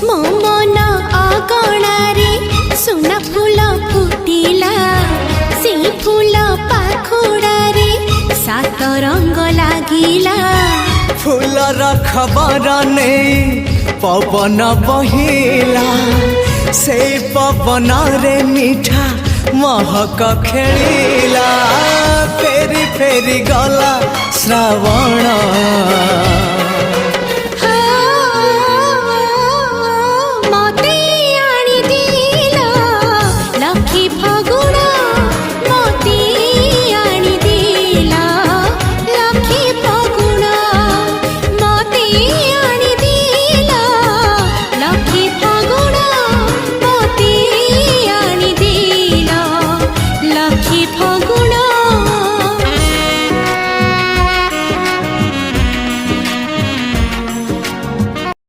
मो मन अगणारे सुना फूल फुटिला से फूल पाखुड़ारे सात रंग लागिला फूलर खबर नहीं पवन बहिला से पवन रे मीठा महक खेलिला फेरी फेरी गला श्रावण